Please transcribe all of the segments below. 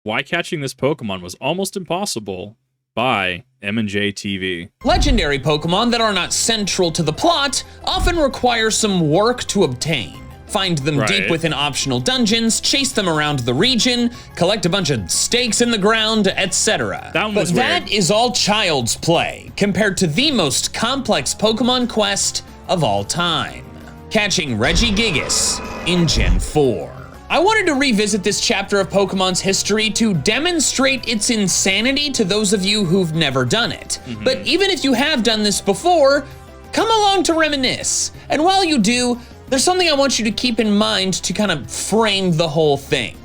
Why catching this Pokemon was almost impossible by MandJTV. Legendary Pokemon that are not central to the plot often require some work to obtain. Find them deep within optional dungeons, chase them around the region, collect a bunch of stakes in the ground, etc. But that is all child's play compared to the most complex Pokemon quest of all time. Catching Regigigas in Gen 4. I wanted to revisit this chapter of Pokemon's history to demonstrate its insanity to those of you who've never done it. But even if you have done this before, come along to reminisce. And while you do, there's something I want you to keep in mind to kind of frame the whole thing.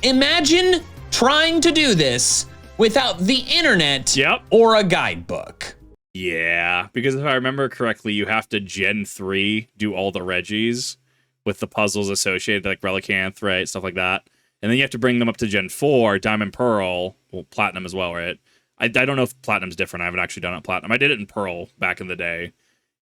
Imagine trying to do this without the internet or a guidebook. Yeah, because if I remember correctly, you have to Gen 3 do all the Regis with the puzzles associated, like Relicanth, right? Stuff like that. And then you have to bring them up to Gen 4, Diamond Pearl, well, Platinum as well, right? I don't know if Platinum's different. I haven't actually done it Platinum. I did it in Pearl back in the day.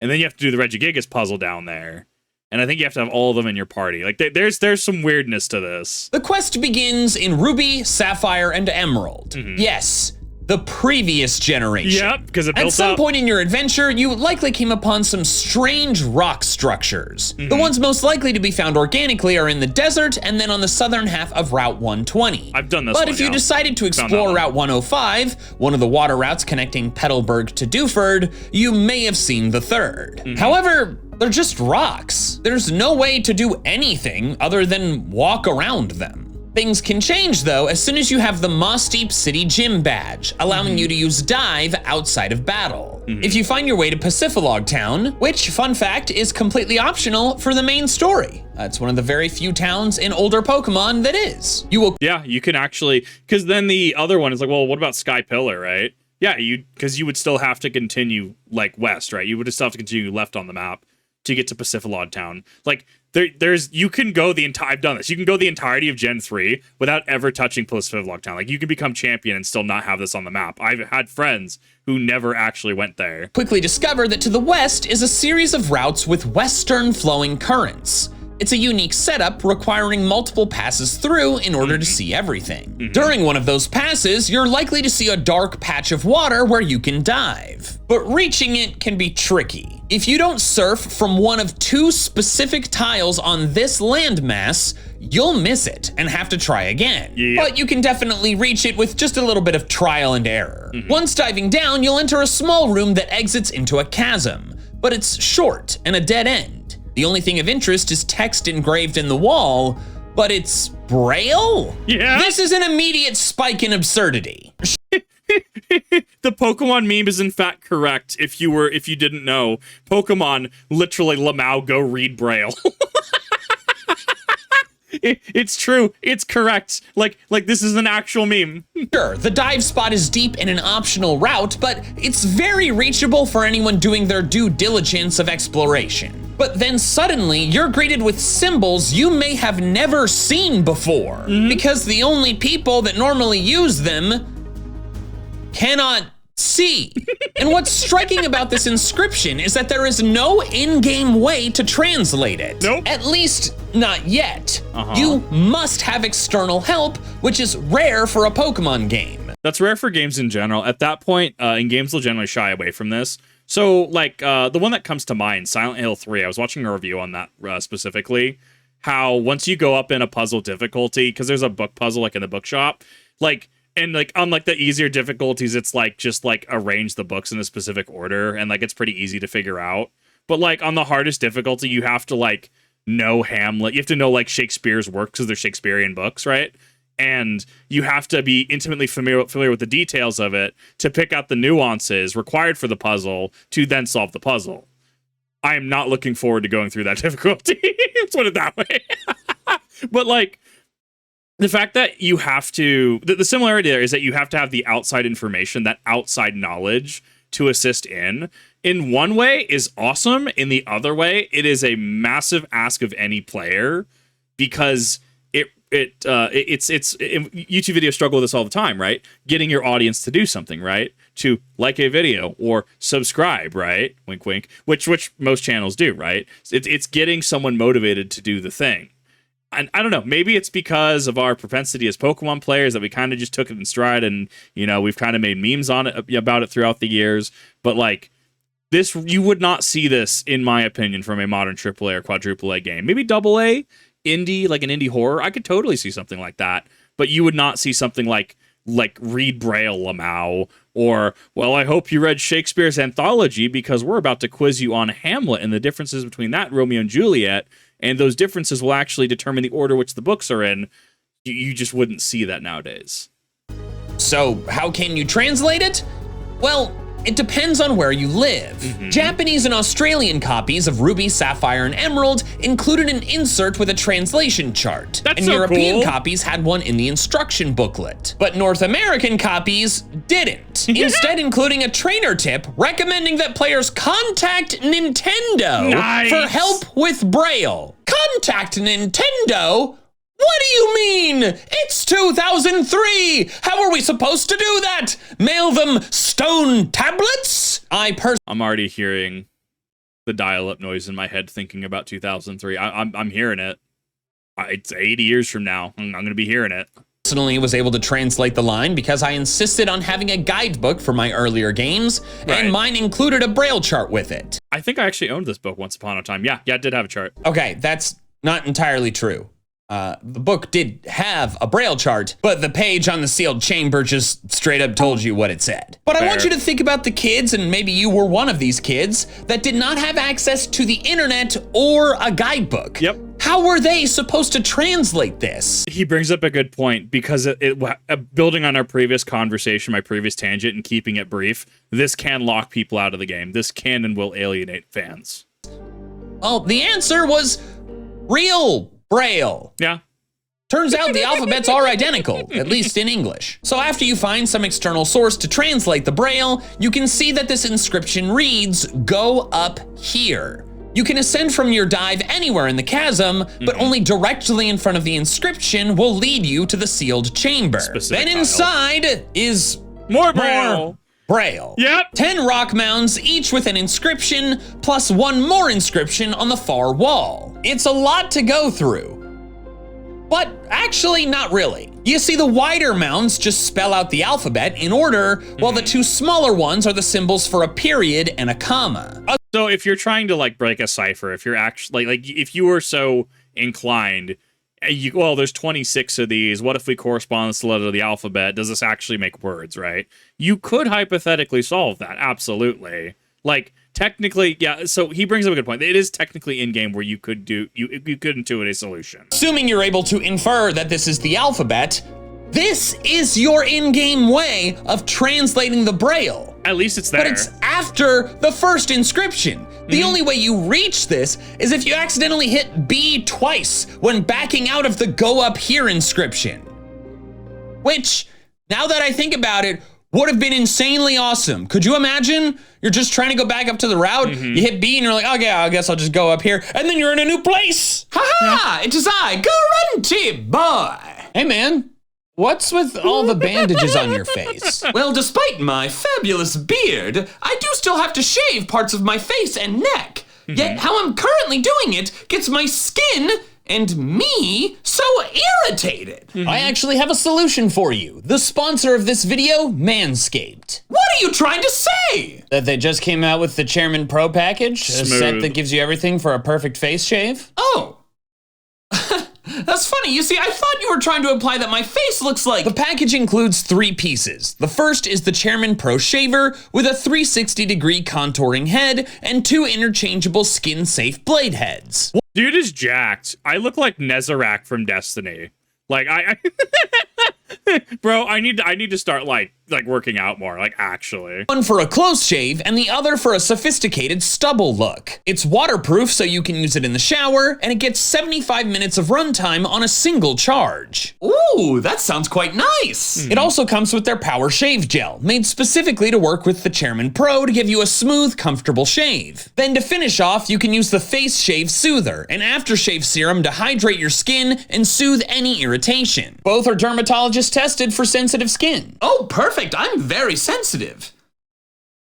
And then you have to do the Regigigas puzzle down there. And I think you have to have all of them in your party. Like, there's some weirdness to this. The quest begins in Ruby, Sapphire, and Emerald. Yes, the previous generation. Yep, because it built At some point in your adventure, you likely came upon some strange rock structures. The ones most likely to be found organically are in the desert and then on the southern half of Route 120. I've done this But if you decided to explore Route 105, one of the water routes connecting Petalburg to Dewford, you may have seen the third. However, they're just rocks. There's no way to do anything other than walk around them. Things can change though as soon as you have the Moss Deep City Gym badge, allowing you to use Dive outside of battle. If you find your way to Pacifilog Town, which, fun fact, is completely optional for the main story. It's one of the very few towns in older Pokemon that is. You will— Yeah, you can actually, because then the other one is like, well, what about Sky Pillar, right? Yeah, because you would still have to continue like west, right? You would still have to continue left on the map to get to Pacifilog Town. Like, you can go the entire— I've done this. You can go the entirety of Gen 3 without ever touching Pacifilog Town. Like, you can become champion and still not have this on the map. I've had friends who never actually went there. Quickly discover that to the west is a series of routes with western flowing currents. It's a unique setup requiring multiple passes through in order to see everything. During one of those passes, you're likely to see a dark patch of water where you can dive. But reaching it can be tricky. If you don't surf from one of two specific tiles on this landmass, you'll miss it and have to try again. But you can definitely reach it with just a little bit of trial and error. Once diving down, you'll enter a small room that exits into a chasm, but it's short and a dead end. The only thing of interest is text engraved in the wall, but it's Braille? Yeah. This is an immediate spike in absurdity. The Pokemon meme is in fact correct. If you didn't know, Pokemon literally Lamau go read Braille. It's true. It's correct. Like this is an actual meme. Sure, the dive spot is deep in an optional route, but it's very reachable for anyone doing their due diligence of exploration. But then suddenly, you're greeted with symbols you may have never seen before, because the only people that normally use them cannot see. And what's striking about this inscription is that there is no in-game way to translate it. Nope. At least, not yet. You must have external help, which is rare for a Pokemon game. That's rare for games in general. At that point, in games they'll generally shy away from this. So, like, the one that comes to mind, Silent Hill 3, I was watching a review on that specifically, how once you go up in a puzzle difficulty, because there's a book puzzle, like, in the bookshop, like, and, like, on, like, the easier difficulties, it's, like, just, like, arrange the books in a specific order, and, like, it's pretty easy to figure out. But, like, on the hardest difficulty, you have to, like, know Hamlet. You have to know, like, Shakespeare's works, because they're Shakespearean books, right? And you have to be intimately familiar with the details of it to pick out the nuances required for the puzzle to then solve the puzzle. I am not looking forward to going through that difficulty. Let's put it that way. But, like, the fact that you have to— the similarity there is that you have to have the outside information, that outside knowledge to assist in one way is awesome. In the other way, it is a massive ask of any player, because YouTube videos struggle with this all the time, right? Getting your audience to do something, right? To like a video or subscribe, right? Wink, wink. Which most channels do, right? It's getting someone motivated to do the thing. I don't know. Maybe it's because of our propensity as Pokemon players that we kind of just took it in stride, and we've kind of made memes on it about it throughout the years. But like this, you would not see this, in my opinion, from a modern AAA or quadruple A game. Maybe double A, indie, like an indie horror. I could totally see something like that. But you would not see something like read Braille, Lamau, or, well, I hope you read Shakespeare's anthology because we're about to quiz you on Hamlet and the differences between that and Romeo and Juliet, and those differences will actually determine the order which the books are in. You just wouldn't see that nowadays. So, how can you translate it? Well, it depends on where you live. Japanese and Australian copies of Ruby, Sapphire, and Emerald included an insert with a translation chart. That's and so European cool. copies had one in the instruction booklet. But North American copies didn't. Instead, including a trainer tip recommending that players contact Nintendo Nice. for help with Braille. Contact Nintendo? What do you mean? It's 2003! How are we supposed to do that? Mail them stone tablets? I'm already hearing the dial-up noise in my head thinking about 2003. I'm hearing it. It's 80 years from now. I'm going to be hearing it. Personally was able to translate the line because I insisted on having a guidebook for my earlier games, Right. and mine included a Braille chart with it. I think I actually owned this book once upon a time. Yeah, it did have a chart. Okay, that's not entirely true. The book did have a Braille chart, but the page on the sealed chamber just straight up told you what it said. But I want Fair. you to think about the kids, and maybe you were one of these kids, that did not have access to the internet or a guidebook. Yep. How were they supposed to translate this? He brings up a good point because building on our previous conversation, my previous tangent, and keeping it brief, this can lock people out of the game. This can and will alienate fans. Well, the answer was real Braille. Yeah. Turns out the alphabets are identical, at least in English. So after you find some external source to translate the Braille, you can see that this inscription reads, "Go up here." You can ascend from your dive anywhere in the chasm, but only directly in front of the inscription will lead you to the sealed chamber. Specific Then inside is More Braille. Braille. Yep. 10 rock mounds, each with an inscription, plus one more inscription on the far wall. It's a lot to go through. But actually, not really. You see, the wider mounds just spell out the alphabet in order, while the two smaller ones are the symbols for a period and a comma. So if you're trying to break a cipher, if you're actually if you were so inclined, there's 26 of these. What if we correspond this to the letter of the alphabet? Does this actually make words, right? You could hypothetically solve that. Absolutely. Technically, yeah. So he brings up a good point. It is technically in game where you could intuit a solution. Assuming you're able to infer that this is the alphabet, this is your in-game way of translating the Braille. At least it's there. But it's after the first inscription. The only way you reach this is if you accidentally hit B twice when backing out of the "Go up here" inscription. Which, now that I think about it, would have been insanely awesome. Could you imagine? You're just trying to go back up to the route, you hit B and you're like, okay, I guess I'll just go up here, and then you're in a new place. Ha-ha, it is I, Guarantee Boy. Hey man, what's with all the bandages on your face? Well, despite my fabulous beard, I do still have to shave parts of my face and neck. Yet how I'm currently doing it gets my skin and me so irritated. I actually have a solution for you. The sponsor of this video, Manscaped. What are you trying to say? That they just came out with the Chairman Pro package, a set that gives you everything for a perfect face shave? Oh. That's funny. You see, I thought you were trying to imply that my face looks like... The package includes 3 pieces. The first is the Chairman Pro Shaver with a 360-degree contouring head and 2 interchangeable skin-safe blade heads. Dude is jacked. I look like Nezarek from Destiny. Bro, I need to start working out more, actually. One for a close shave and the other for a sophisticated stubble look. It's waterproof so you can use it in the shower, and it gets 75 minutes of runtime on a single charge. Ooh, that sounds quite nice. It also comes with their Power Shave Gel, made specifically to work with the Chairman Pro to give you a smooth, comfortable shave. Then to finish off, you can use the Face Shave Soother, an aftershave serum to hydrate your skin and soothe any irritation. Both are dermatologist tested for sensitive skin. Oh, perfect. I'm very sensitive.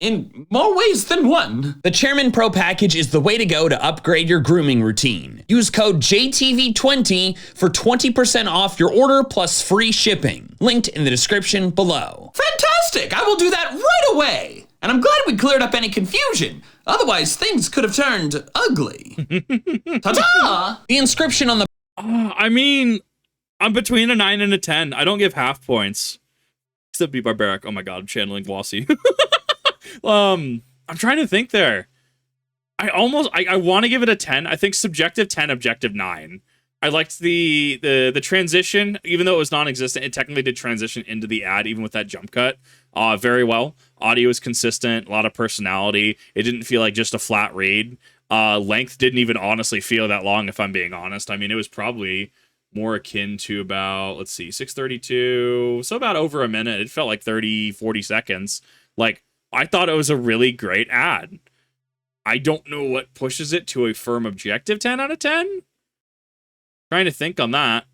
in more ways than one. The Chairman Pro package is the way to go to upgrade your grooming routine. Use code JTV20 for 20% off your order plus free shipping. Linked in the description below. Fantastic! I will do that right away. And I'm glad we cleared up any confusion. Otherwise, things could have turned ugly. Ta-ta! The inscription on the... I mean, I'm between a 9 and a 10. I don't give half points. Except be barbaric. Oh my god, I'm channeling Glossy. I'm trying to think there. I want to give it a 10. I think subjective 10, objective 9. I liked the transition, even though it was non-existent. It technically did transition into the ad, even with that jump cut, very well. Audio was consistent, a lot of personality. It didn't feel like just a flat read. Length didn't even honestly feel that long, if I'm being honest. I mean, it was probably more akin to about, let's see, 6:32, so about over a minute. It felt like 30, 40 seconds. Like, I thought it was a really great ad. I don't know what pushes it to a firm objective 10 out of 10. Trying to think on that.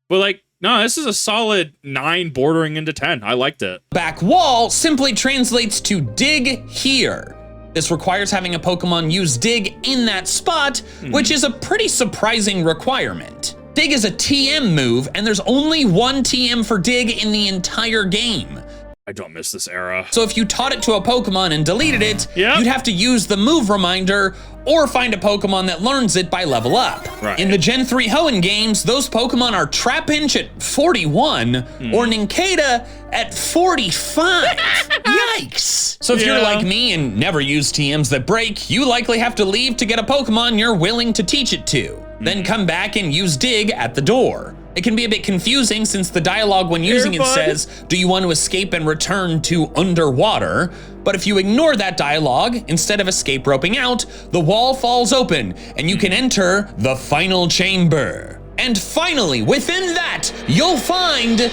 But like, no, this is a solid 9 bordering into 10. I liked it. Back wall simply translates to dig here. This requires having a Pokemon use dig in that spot, which is a pretty surprising requirement. Dig is a TM move, and there's only one TM for dig in the entire game. I don't miss this era. So if you taught it to a Pokemon and deleted it, Yep. you'd have to use the move reminder or find a Pokemon that learns it by level up. Right. In the Gen 3 Hoenn games, those Pokemon are Trapinch at 41 or Nincada at 45. Yikes. So if you're Yeah. like me and never use TMs that break, you likely have to leave to get a Pokemon you're willing to teach it to. Then come back and use dig at the door. It can be a bit confusing since the dialogue when using it says, do you want to escape and return to underwater? But if you ignore that dialogue, instead of escape roping out, the wall falls open and you can enter the final chamber. And finally, within that, you'll find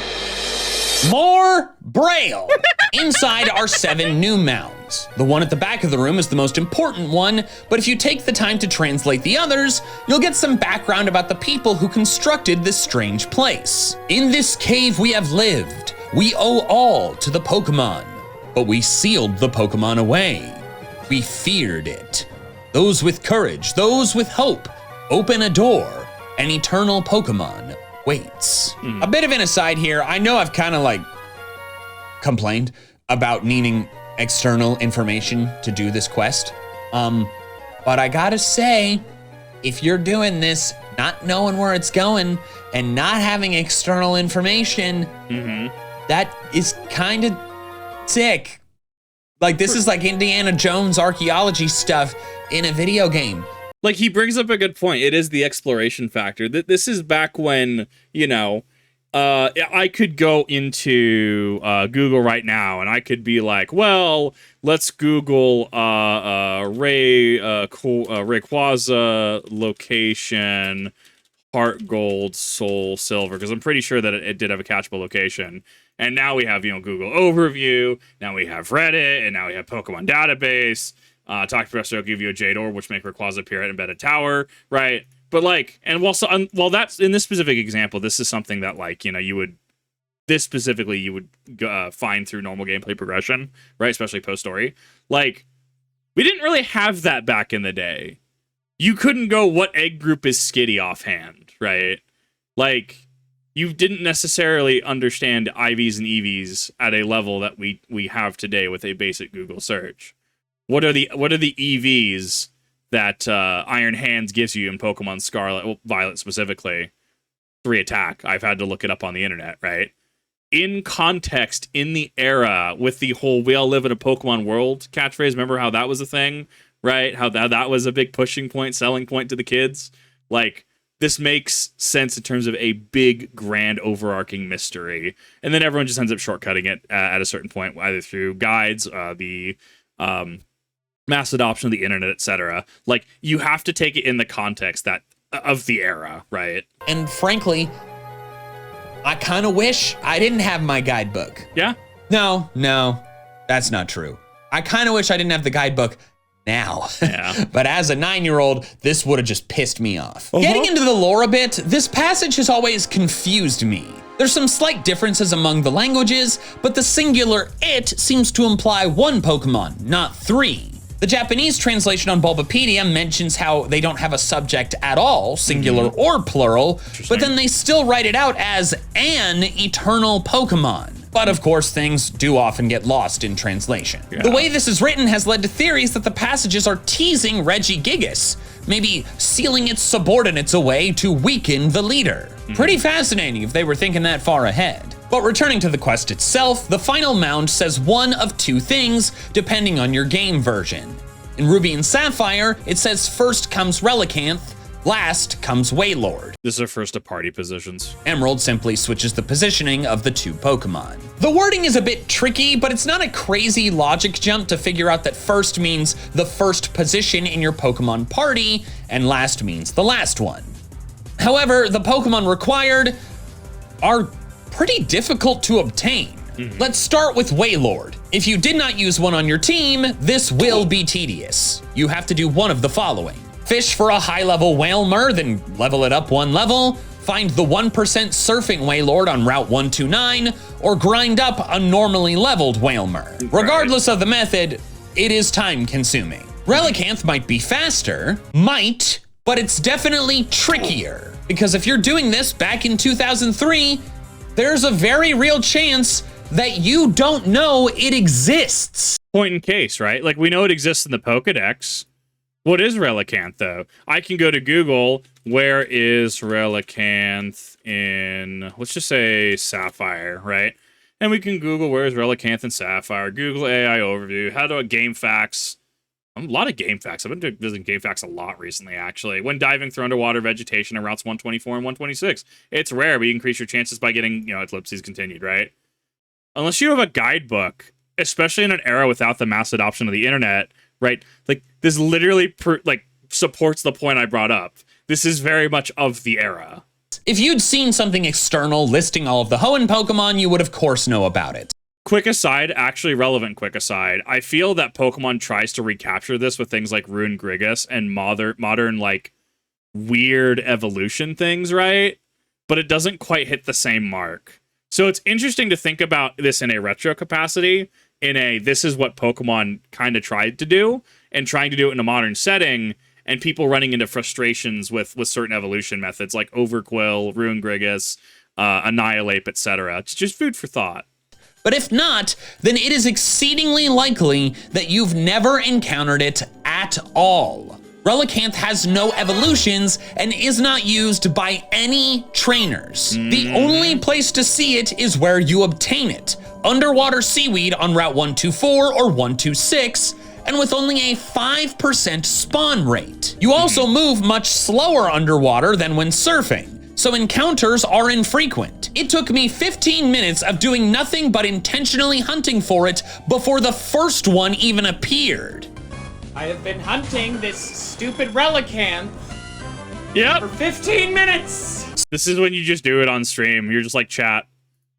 more Braille. Inside are 7 new mounds. The one at the back of the room is the most important one, but if you take the time to translate the others, you'll get some background about the people who constructed this strange place. In this cave we have lived. We owe all to the Pokemon, but we sealed the Pokemon away. We feared it. Those with courage, those with hope, open a door. An eternal Pokemon waits. A bit of an aside here. I know I've kind of like complained about needing external information to do this quest. But I gotta say, if you're doing this, not knowing where it's going and not having external information, that is kind of sick. Like, this is like Indiana Jones archaeology stuff in a video game. Like, he brings up a good point. It is the exploration factor. This is back when, you know, I could go into Google right now and I could be like, well, let's Google Rayquaza location, heart gold, soul silver, because I'm pretty sure that it did have a catchable location. And now we have, you know, Google overview, now we have Reddit, and now we have Pokemon database. Talk to Professor, I'll give you a Jade Orb, which make Rayquaza appear at Embedded Tower, right? But like, and while that's in this specific example, this is something that, like, you know, you would find through normal gameplay progression, right? Especially post story. Like, we didn't really have that back in the day. You couldn't go, what egg group is Skitty offhand, right? Like, you didn't necessarily understand IVs and EVs at a level that we have today with a basic Google search. What are the EVs that Iron Hands gives you in Pokemon Scarlet, well, Violet specifically? 3 attack. I've had to look it up on the internet, right? In context, in the era, with the whole "we all live in a Pokemon world" catchphrase, remember how that was a thing, right? How that was a big pushing point, selling point to the kids? Like, this makes sense in terms of a big, grand, overarching mystery. And then everyone just ends up shortcutting it at a certain point, either through guides, the mass adoption of the internet, etc. Like, you have to take it in the context that of the era, right? And frankly, I kind of wish I didn't have my guidebook. Yeah? No, that's not true. I kind of wish I didn't have the guidebook now. Yeah. But as a 9-year-old, this would have just pissed me off. Getting into the lore a bit, this passage has always confused me. There's some slight differences among the languages, but the singular it seems to imply one Pokemon, not 3. The Japanese translation on Bulbapedia mentions how they don't have a subject at all, singular or plural, but then they still write it out as an eternal Pokemon. But of course, things do often get lost in translation. The way this is written has led to theories that the passages are teasing Regigigas, maybe sealing its subordinates away to weaken the leader. Pretty fascinating if they were thinking that far ahead. But returning to the quest itself, the final mound says one of 2 things, depending on your game version. In Ruby and Sapphire, it says first comes Relicanth, last comes Wailord. This is first to party positions. Emerald simply switches the positioning of the 2 Pokemon. The wording is a bit tricky, but it's not a crazy logic jump to figure out that first means the first position in your Pokemon party, and last means the last one. However, the Pokemon required are pretty difficult to obtain. Let's start with Wailord. If you did not use one on your team, this will be tedious. You have to do one of the following. Fish for a high-level Wailmer, then level it up 1 level, find the 1% Surfing Wailord on Route 129, or grind up a normally leveled Wailmer. Regardless of the method, it is time-consuming. Relicanth might be faster, but it's definitely trickier, because if you're doing this back in 2003, there's a very real chance that you don't know it exists. Point in case, right? Like, we know it exists in the Pokedex. What is Relicanth, though? I can go to Google, where is Relicanth in, let's just say Sapphire, right? And we can Google, where is Relicanth in Sapphire? Google AI overview, how do game facts? A lot of game facts. I've been visiting game facts a lot recently, actually. When diving through underwater vegetation on routes 124 and 126. It's rare, but you increase your chances by getting, ellipses continued, right? Unless you have a guidebook, especially in an era without the mass adoption of the internet, right? Like, this literally, supports the point I brought up. This is very much of the era. If you'd seen something external listing all of the Hoenn Pokemon, you would of course know about it. Quick aside, actually relevant quick aside, I feel that Pokemon tries to recapture this with things like Rune Grigus and modern like, weird evolution things, right? But it doesn't quite hit the same mark. So it's interesting to think about this in a retro capacity, this is what Pokemon kind of tried to do, and trying to do it in a modern setting, and people running into frustrations with certain evolution methods like Overquill, Rune Grigus, Annihilate, etc. It's just food for thought. But if not, then it is exceedingly likely that you've never encountered it at all. Relicanth has no evolutions and is not used by any trainers. The only place to see it is where you obtain it, underwater seaweed on Route 124 or 126, and with only a 5% spawn rate. You also move much slower underwater than when surfing, so encounters are infrequent. It took me 15 minutes of doing nothing but intentionally hunting for it before the first one even appeared. I have been hunting this stupid Relicanth Yep. for 15 minutes! This is when you just do it on stream. You're just like, chat,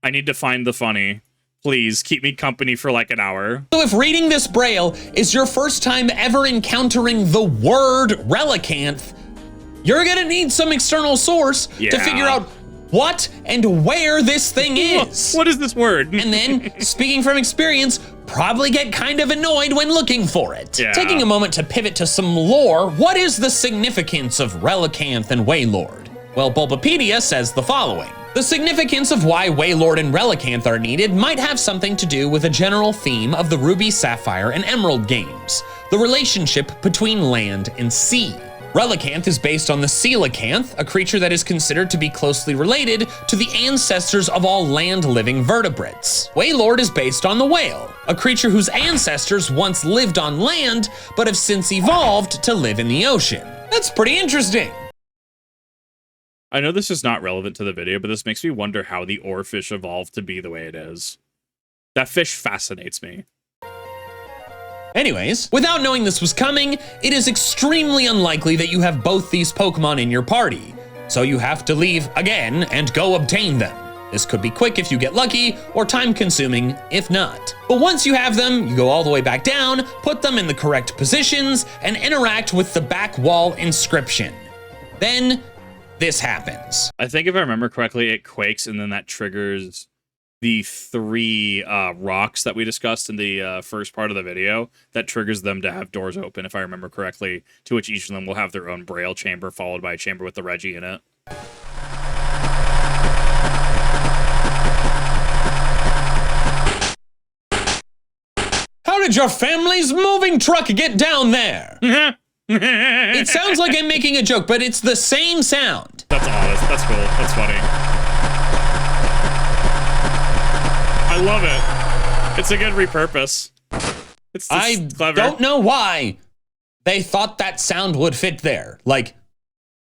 I need to find the funny. Please keep me company for like an hour. So if reading this braille is your first time ever encountering the word Relicanth, you're gonna need some external source to figure out what and where this thing is. What is this word? And then, speaking from experience, probably get kind of annoyed when looking for it. Yeah. Taking a moment to pivot to some lore, what is the significance of Relicanth and Wailord? Well, Bulbapedia says the following. The significance of why Wailord and Relicanth are needed might have something to do with a general theme of the Ruby, Sapphire, and Emerald games, the relationship between land and sea. Relicanth is based on the coelacanth, a creature that is considered to be closely related to the ancestors of all land-living vertebrates. Wailord is based on the whale, a creature whose ancestors once lived on land, but have since evolved to live in the ocean. That's pretty interesting. I know this is not relevant to the video, but this makes me wonder how the oarfish evolved to be the way it is. That fish fascinates me. Anyways, without knowing this was coming, it is extremely unlikely that you have both these Pokemon in your party, so you have to leave again and go obtain them. This could be quick if you get lucky, or time-consuming if not. But once you have them, you go all the way back down, put them in the correct positions, and interact with the back wall inscription. Then, this happens. I think if I remember correctly, it quakes, and then that triggers the 3 rocks that we discussed in the first part of the video. That triggers them to have doors open, if I remember correctly, to which each of them will have their own braille chamber, followed by a chamber with the Reggie in it. How did your family's moving truck get down there? It sounds like I'm making a joke, but it's the same sound. That's honest. That's cool. That's funny. I love it. It's a good repurpose. It's clever. Don't know why they thought that sound would fit there. Like,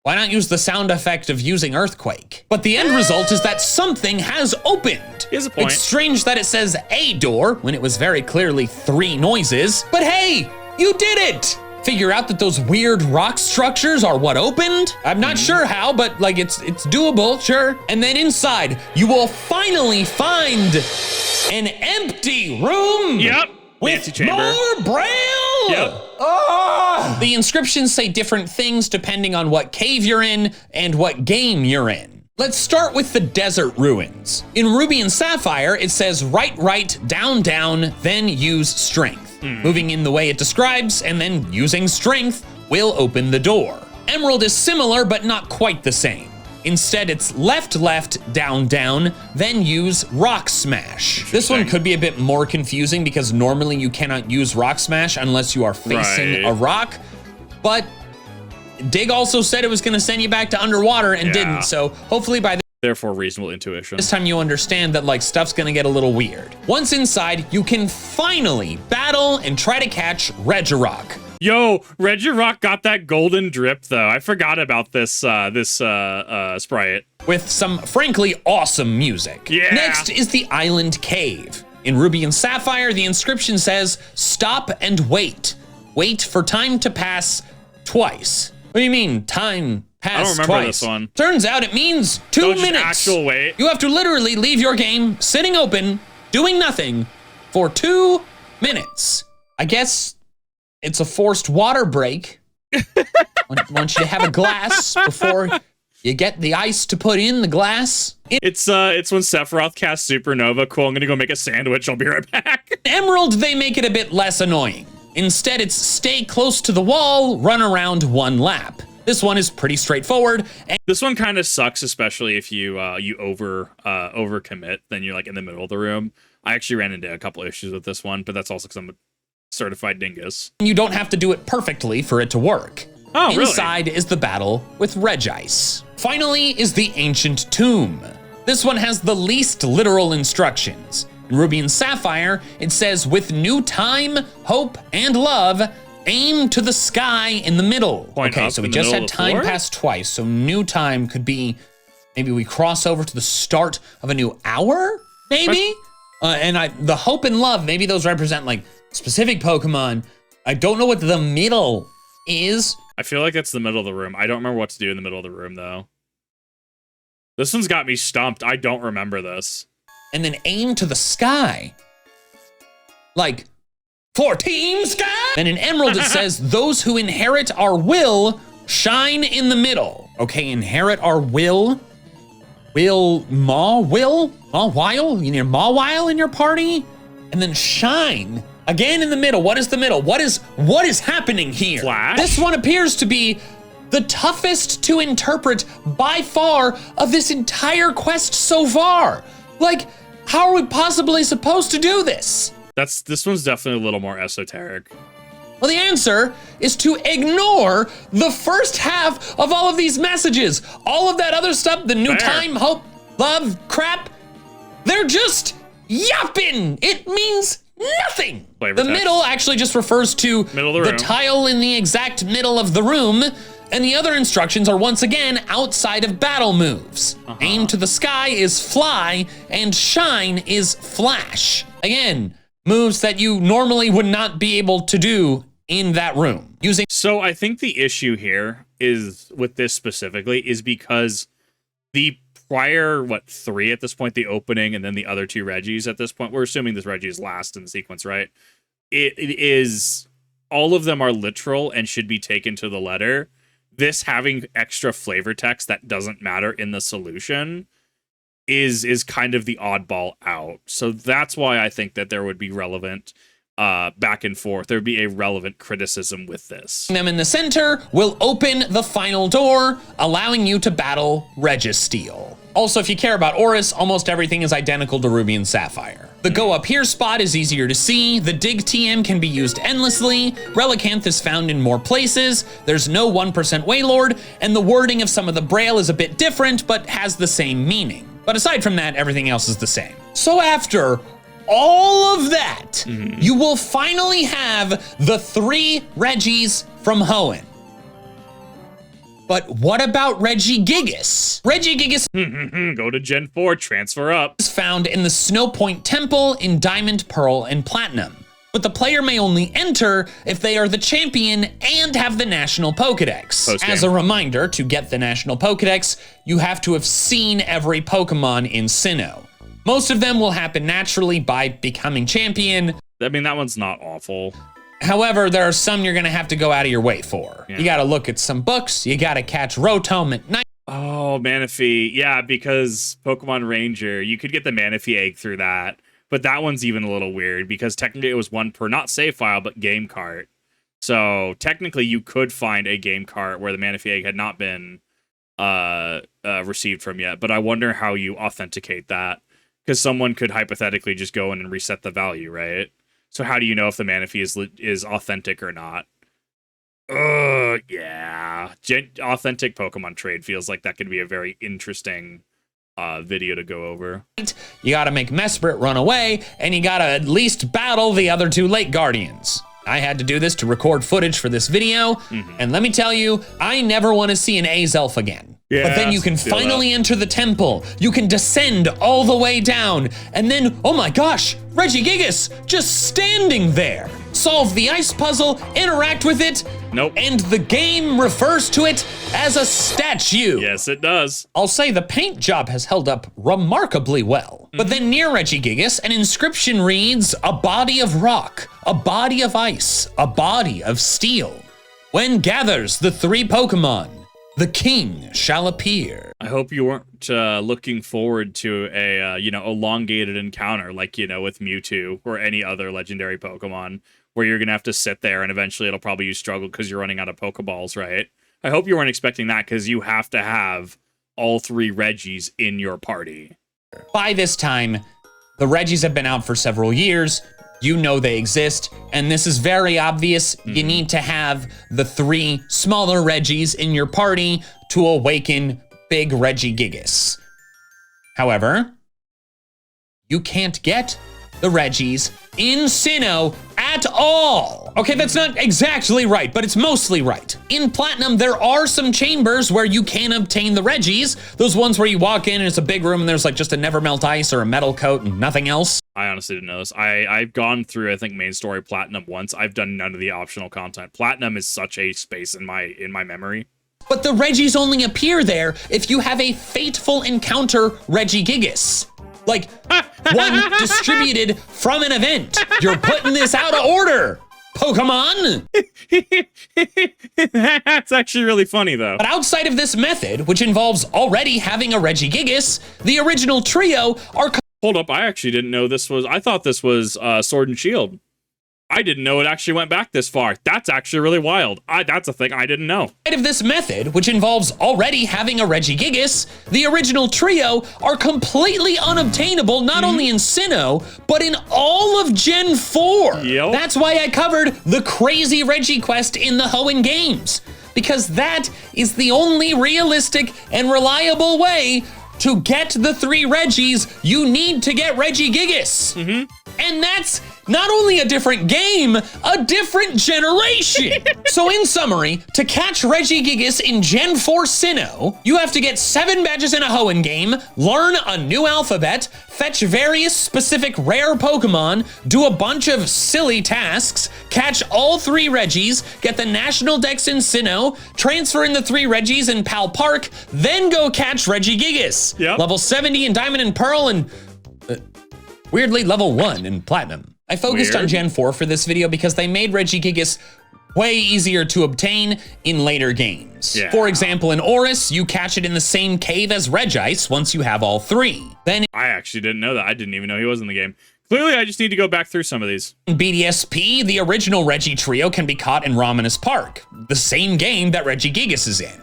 why not use the sound effect of using earthquake? But the end result is that something has opened. Here's a point. It's strange that it says a door when it was very clearly 3 noises. But hey, you did it! Figure out that those weird rock structures are what opened? I'm not sure how, but like it's doable, sure. And then inside, you will finally find an empty room. Yep. With more braille. Yep. Oh. The inscriptions say different things depending on what cave you're in and what game you're in. Let's start with the desert ruins. In Ruby and Sapphire, it says right, down, then use strength. Moving in the way it describes, and then using strength will open the door. Emerald is similar, but not quite the same. Instead, it's left, down, then use rock smash. This one could be a bit more confusing because normally you cannot use rock smash unless you are facing a rock, but Dig also said it was gonna send you back to underwater and didn't, so hopefully by therefore reasonable intuition. this time you understand that like stuff's gonna get a little weird. Once inside, you can finally battle and try to catch Regirock. Yo, Regirock got that golden drip though. I forgot about this sprite. With some frankly awesome music. Yeah. Next is the Island Cave. In Ruby and Sapphire, the inscription says, stop and wait. Wait for time to pass twice. What do you mean, time pass I don't remember twice? this one. Turns out it means 2 just minutes. actual wait. You have to literally leave your game sitting open, doing nothing, for 2 minutes. I guess it's a forced water break. Want you to have a glass before you get the ice to put in the glass. It's when Sephiroth casts Supernova. Cool, I'm gonna go make a sandwich. I'll be right back. Emerald, they make it a bit less annoying. Instead, it's stay close to the wall, run around 1 lap. This one is pretty straightforward. And This one kind of sucks, especially if you you overcommit, then you're like in the middle of the room. I actually ran into a couple issues with this one, but that's also because I'm a certified dingus. you don't have to do it perfectly for it to work. Oh, really? Inside is the battle with Regice. Finally is the Ancient Tomb. This one has the least literal instructions. In Ruby and Sapphire, it says, with new time, hope, and love, aim to the sky in the middle. Point okay, up so we in the just middle had of the time floor? pass twice, so new time could be, maybe we cross over to the start of a new hour, maybe? The hope and love, maybe those represent like specific Pokemon. I don't know what the middle is. I feel like that's the middle of the room. I don't remember what to do in the middle of the room, though. This one's got me stumped. I don't remember this. And then aim to the sky. Like, for Team Sky? Then in Emerald it says, those who inherit our will shine in the middle. Okay, inherit our will. Will? Mawile? You need a Mawile in your party? And then shine. Again in the middle. What is the middle? What is happening here? Flash? This one appears to be the toughest to interpret by far of this entire quest so far. Like, how are we possibly supposed to do this? This one's definitely a little more esoteric. Well, the answer is to ignore the first half of all of these messages. All of that other stuff, the new Fair. time, hope, love, crap, they're just yapping. It means nothing. Flavor The text. middle actually just refers to Middle of the room. tile in the exact middle of the room, and the other instructions are once again outside of battle moves. Aim to the sky is fly, and shine is flash. Again, moves that you normally would not be able to do in that room. Using So I think the issue here is with this specifically is because the prior, 3 at this point, the opening and then the other 2 Reggies at this point, we're assuming this Reggie is last in the sequence, right? It is, all of them are literal and should be taken to the letter. this having extra flavor text that doesn't matter in the solution is kind of the oddball out. So that's why I think that there would be relevant back and forth. There would be a relevant criticism with this. Them in the center will open the final door, allowing you to battle Registeel. Also, if you care about Auras, almost everything is identical to Ruby and Sapphire. The go up here spot is easier to see, the dig TM can be used endlessly, Relicanth is found in more places, there's no 1% Wailord, and the wording of some of the Braille is a bit different, but has the same meaning. But aside from that, everything else is the same. So after all of that, you will finally have the 3 Regis from Hoenn. But what about Regigigas? Regigigas Go to Gen 4, transfer up. is found in the Snow Point Temple in Diamond, Pearl, and Platinum. But the player may only enter if they are the champion and have the National Pokedex. Post-game. As a reminder, to get the National Pokedex, you have to have seen every Pokemon in Sinnoh. Most of them will happen naturally by becoming champion. I mean, that one's not awful. However, there are some you're gonna have to go out of your way for. Yeah. You gotta look at some books, you gotta catch Rotom at night. Oh, Manaphy. Yeah, because Pokemon Ranger, you could get the Manaphy egg through that. But that one's even a little weird because technically it was one per, not save file, but game cart. So technically you could find a game cart where the Manaphy egg had not been received from yet. But I wonder how you authenticate that. Because someone could hypothetically just go in and reset the value, right? So how do you know if the Manaphy is authentic or not? Yeah. Authentic Pokemon trade feels like that could be a very interesting video to go over. You gotta make Mesprit run away, and you gotta at least battle the other 2 Lake Guardians. I had to do this to record footage for this video, and let me tell you, I never want to see an Azelf again. Yeah, but then you can finally enter the temple, you can descend all the way down, and then, oh my gosh, Regigigas just standing there. Solve the ice puzzle, interact with it, Nope. and the game refers to it as a statue. Yes, it does. I'll say the paint job has held up remarkably well. But then near Regigigas, an inscription reads, a body of rock, a body of ice, a body of steel. When gathers the 3 Pokemon, the king shall appear. I hope you weren't looking forward to a elongated encounter like, with Mewtwo or any other legendary Pokemon where you're going to have to sit there and eventually it'll probably you struggle because you're running out of Pokeballs, right? I hope you weren't expecting that because you have to have all 3 Regis in your party. By this time, the Regis have been out for several years. You know they exist, and this is very obvious. You need to have the 3 smaller Regis in your party to awaken Big Regigigas. However, you can't get the Regis in Sinnoh at all. Okay, that's not exactly right, but it's mostly right. In Platinum, there are some chambers where you can obtain the Regis. Those ones where you walk in and it's a big room and there's like just a Nevermelt ice or a metal coat and nothing else. I honestly didn't know this. I've gone through, I think, main story Platinum once. I've done none of the optional content. Platinum is such a space in my memory. But the Regis only appear there if you have a fateful encounter Regigigas. Like, one distributed from an event. You're putting this out of order, Pokemon! That's actually really funny, though. But outside of this method, which involves already having a Regigigas, the original trio are... Hold up, I actually didn't know this was... I thought this was Sword and Shield. I didn't know it actually went back this far. That's actually really wild. That's a thing I didn't know. Outside of this method, which involves already having a Regigigas, the original trio are completely unobtainable not only in Sinnoh, but in all of Gen 4. Yep. That's why I covered the crazy Regiquest in the Hoenn games, because that is the only realistic and reliable way to get the 3 Regis. You need to get Regigigas. And that's not only a different game, a different generation. So in summary, to catch Regigigas in Gen 4 Sinnoh, you have to get 7 badges in a Hoenn game, learn a new alphabet, fetch various specific rare Pokemon, do a bunch of silly tasks, catch all 3 Regis, get the National Dex in Sinnoh, transfer in the 3 Regis in Pal Park, then go catch Regigigas. Yep. Level 70 in Diamond and Pearl and... weirdly, level 1 in Platinum. I focused on Gen 4 for this video because they made Regigigas way easier to obtain in later games. Yeah. For example, in Oris, you catch it in the same cave as Regice once you have all 3. Then I actually didn't know that. I didn't even know he was in the game. Clearly, I just need to go back through some of these. in BDSP, the original Reggie trio can be caught in Romanus Park, the same game that Regigigas is in.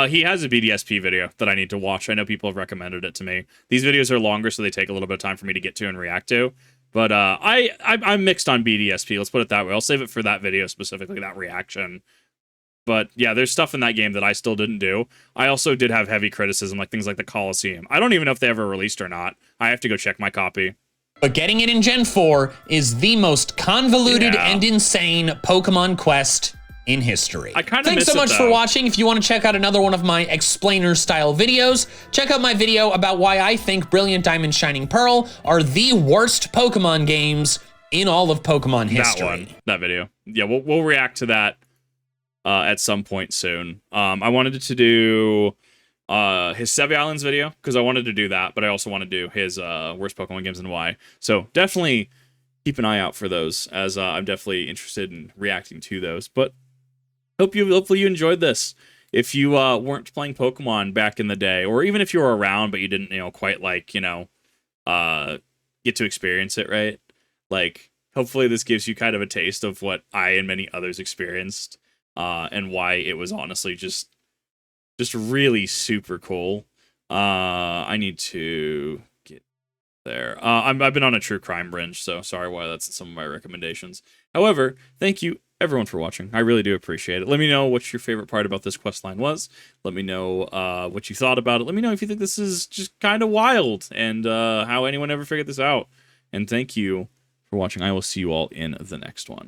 He has a BDSP video that I need to watch. I know people have recommended it to me. These videos are longer, so they take a little bit of time for me to get to and react to. But I'm mixed on BDSP. Let's put it that way. I'll save it for that video specifically, that reaction. But yeah, there's stuff in that game that I still didn't do. I also did have heavy criticism, like things like the Coliseum. I don't even know if they ever released or not. I have to go check my copy. But getting it in Gen 4 is the most convoluted and insane Pokemon quest in history. I kind of Thanks miss so much it, for though. watching. If you want to check out another one of my explainer-style videos, check out my video about why I think Brilliant Diamond Shining Pearl are the worst Pokemon games in all of Pokemon history. That video. Yeah, we'll react to that at some point soon. I wanted to do his Sevi Islands video because I wanted to do that, but I also want to do his worst Pokemon games and why. So definitely keep an eye out for those, as I'm definitely interested in reacting to those. But hopefully you enjoyed this. If you weren't playing Pokemon back in the day, or even if you were around but you didn't, quite like, get to experience it, right? Like, hopefully this gives you kind of a taste of what I and many others experienced, and why it was honestly just really super cool. I need to get there. I've been on a true crime binge, so sorry why that's some of my recommendations. However, thank you everyone for watching. I really do appreciate it. Let me know what your favorite part about this questline was. Let me know what you thought about it. Let me know if you think this is just kind of wild and how anyone ever figured this out. And thank you for watching. I will see you all in the next one.